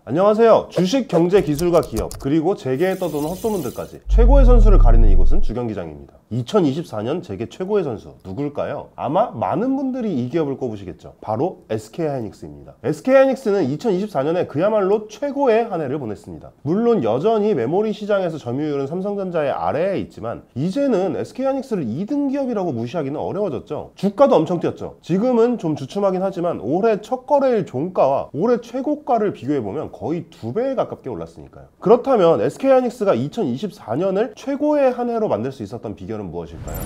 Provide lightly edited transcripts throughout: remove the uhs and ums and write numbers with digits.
안녕하세요. 주식, 경제, 기술과 기업, 그리고 재계에 떠도는 헛소문들까지 최고의 선수를 가리는 이곳은 주경기장입니다. 2024년 재계 최고의 선수 누굴까요? 아마 많은 분들이 이 기업을 꼽으시겠죠. 바로 SK하이닉스입니다. SK하이닉스는 2024년에 그야말로 최고의 한 해를 보냈습니다. 물론 여전히 메모리 시장에서 점유율은 삼성전자의 아래에 있지만 이제는 SK하이닉스를 2등 기업이라고 무시하기는 어려워졌죠. 주가도 엄청 뛰었죠. 지금은 좀 주춤하긴 하지만 올해 첫 거래일 종가와 올해 최고가를 비교해보면 거의 2배에 가깝게 올랐으니까요. 그렇다면 SK하이닉스가 2024년을 최고의 한 해로 만들 수 있었던 비결은 무엇일까요?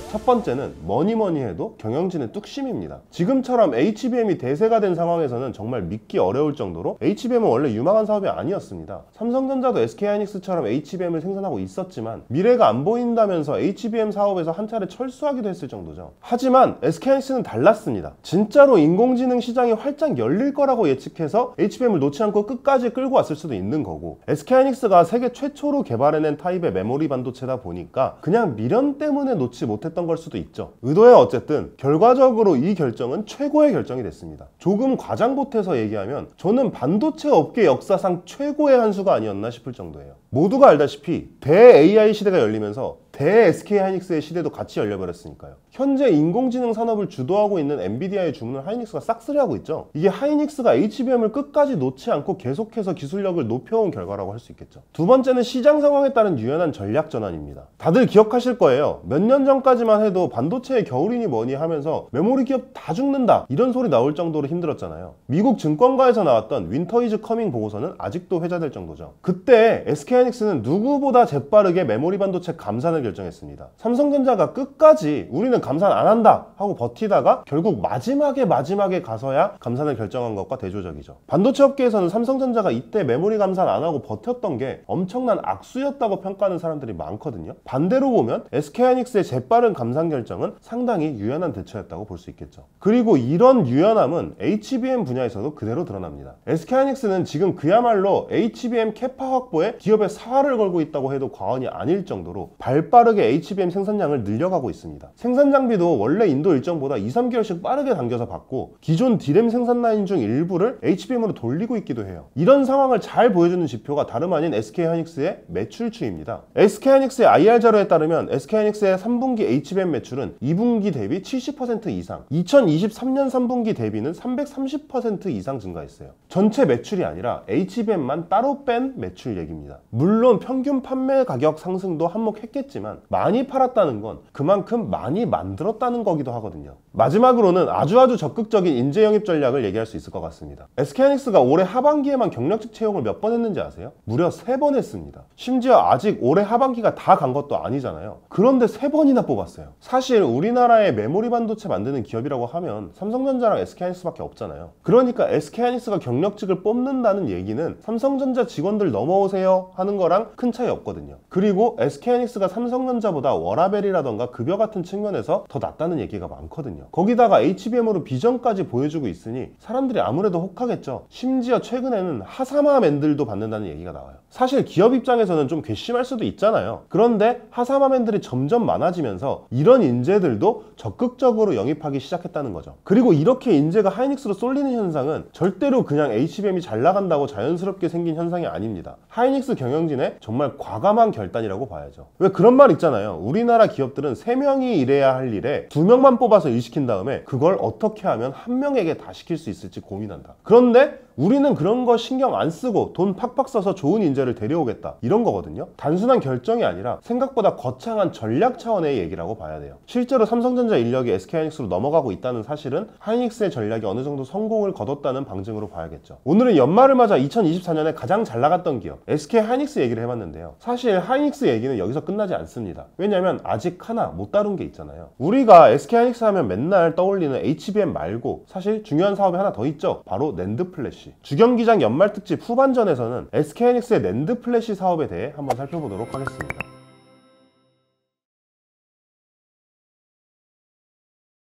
첫 번째는 뭐니뭐니 해도 경영진의 뚝심입니다. 지금처럼 HBM이 대세가 된 상황에서는 정말 믿기 어려울 정도로 HBM은 원래 유망한 사업이 아니었습니다. 삼성전자도 SK하이닉스처럼 HBM을 생산하고 있었지만 미래가 안 보인다면서 HBM 사업에서 한 차례 철수하기도 했을 정도죠. 하지만 SK하이닉스는 달랐습니다. 진짜로 인공지능 시장이 활짝 열릴 거라고 예측해서 HBM을 놓지 않고 끝까지 끌고 왔을 수도 있는 거고, SK하이닉스가 세계 최초로 개발해낸 타입의 메모리 반도체다 보니까 그냥 미련 때문에 놓지 못했던 걸 수도 있죠. 의도야 어쨌든 결과적으로 이 결정은 최고의 결정이 됐습니다. 조금 과장 보태서 얘기하면 저는 반도체 업계 역사상 최고의 한 수가 아니었나 싶을 정도예요. 모두가 알다시피 대 AI 시대가 열리면서 대 SK하이닉스의 시대도 같이 열려버렸으니까요. 현재 인공지능 산업을 주도하고 있는 엔비디아의 주문을 하이닉스가 싹쓸이하고 있죠. 이게 하이닉스가 HBM을 끝까지 놓지 않고 계속해서 기술력을 높여온 결과라고 할 수 있겠죠. 두 번째는 시장 상황에 따른 유연한 전략 전환입니다. 다들 기억하실 거예요. 몇 년 전까지만 해도 반도체의 겨울이니 뭐니 하면서 메모리 기업 다 죽는다 이런 소리 나올 정도로 힘들었잖아요. 미국 증권가에서 나왔던 윈터 이즈 커밍 보고서는 아직도 회자될 정도죠. 그때 SK하이닉스는 누구보다 재빠르게 메모리 반도체 감산을 결정했습니다. 삼성전자가 끝까지 우리는 감산 안 한다 하고 버티다가 결국 마지막에 가서야 감산을 결정한 것과 대조적이죠. 반도체 업계에서는 삼성전자가 이때 메모리 감산 안 하고 버텼던 게 엄청난 악수였다고 평가하는 사람들이 많거든요. 반대로 보면 SK하이닉스의 재빠른 감산 결정은 상당히 유연한 대처였다고 볼 수 있겠죠. 그리고 이런 유연함은 HBM 분야에서도 그대로 드러납니다. SK하이닉스는 지금 그야말로 HBM 캐파 확보에 기업의 사활을 걸고 있다고 해도 과언이 아닐 정도로 발빠르게 HBM 생산량을 늘려가고 있습니다. 생산 장비도 원래 인도 일정보다 2-3개월씩 빠르게 당겨서 받고 기존 D램 생산 라인 중 일부를 HBM으로 돌리고 있기도 해요. 이런 상황을 잘 보여주는 지표가 다름 아닌 SK하이닉스의 매출추입니다. SK하이닉스의 IR 자료에 따르면 SK하이닉스의 3분기 HBM 매출은 2분기 대비 70% 이상, 2023년 3분기 대비는 330% 이상 증가했어요. 전체 매출이 아니라 HBM만 따로 뺀 매출 얘기입니다. 물론 평균 판매 가격 상승도 한몫했겠지만 많이 팔았다는 건 그만큼 많이 만들었다는 거기도 하거든요. 마지막으로는 아주 적극적인 인재 영입 전략을 얘기할 수 있을 것 같습니다. SK하이닉스가 올해 하반기에만 경력직 채용을 몇 번 했는지 아세요? 무려 3번 했습니다. 심지어 아직 올해 하반기가 다 간 것도 아니잖아요. 그런데 3번이나 뽑았어요. 사실 우리나라의 메모리 반도체 만드는 기업이라고 하면 삼성전자랑 SK하이닉스밖에 없잖아요. 그러니까 SK하이닉스가 경력직을 뽑는다는 얘기는 삼성전자 직원들 넘어오세요 하는 거랑 큰 차이 없거든요. 그리고 SK하이닉스가 삼성전자보다 워라밸이라던가 급여 같은 측면에서 더 낫다는 얘기가 많거든요. 거기다가 HBM으로 비전까지 보여주고 있으니 사람들이 아무래도 혹하겠죠. 심지어 최근에는 하사마맨들도 받는다는 얘기가 나와요. 사실 기업 입장에서는 좀 괘씸할 수도 있잖아요. 그런데 하사마맨들이 점점 많아지면서 이런 인재들도 적극적으로 영입하기 시작했다는 거죠. 그리고 이렇게 인재가 하이닉스로 쏠리는 현상은 절대로 그냥 HBM이 잘 나간다고 자연스럽게 생긴 현상이 아닙니다. 하이닉스 경영진의 정말 과감한 결단이라고 봐야죠. 왜 그런 말 있잖아요. 우리나라 기업들은 3명이 일해야 할 일에 2명만 뽑아서 일 시킨 다음에 그걸 어떻게 하면 1명에게 다 시킬 수 있을지 고민한다. 그런데 우리는 그런 거 신경 안 쓰고 돈 팍팍 써서 좋은 인재를 데려오겠다 이런 거거든요. 단순한 결정이 아니라 생각보다 거창한 전략 차원의 얘기라고 봐야 돼요. 실제로 삼성전자 인력이 SK하이닉스로 넘어가고 있다는 사실은 하이닉스의 전략이 어느 정도 성공을 거뒀다는 방증으로 봐야겠죠. 오늘은 연말을 맞아 2024년에 가장 잘 나갔던 기업 SK하이닉스 얘기를 해봤는데요. 사실 하이닉스 얘기는 여기서 끝나지 않습니다. 왜냐면 아직 하나 못 다룬 게 있잖아요. 우리가 SK하이닉스 하면 맨날 떠올리는 HBM 말고 사실 중요한 사업이 하나 더 있죠. 바로 낸드 플래시. 주경기장 연말 특집 후반전에서는 SK하이닉스의 낸드 플래시 사업에 대해 한번 살펴보도록 하겠습니다.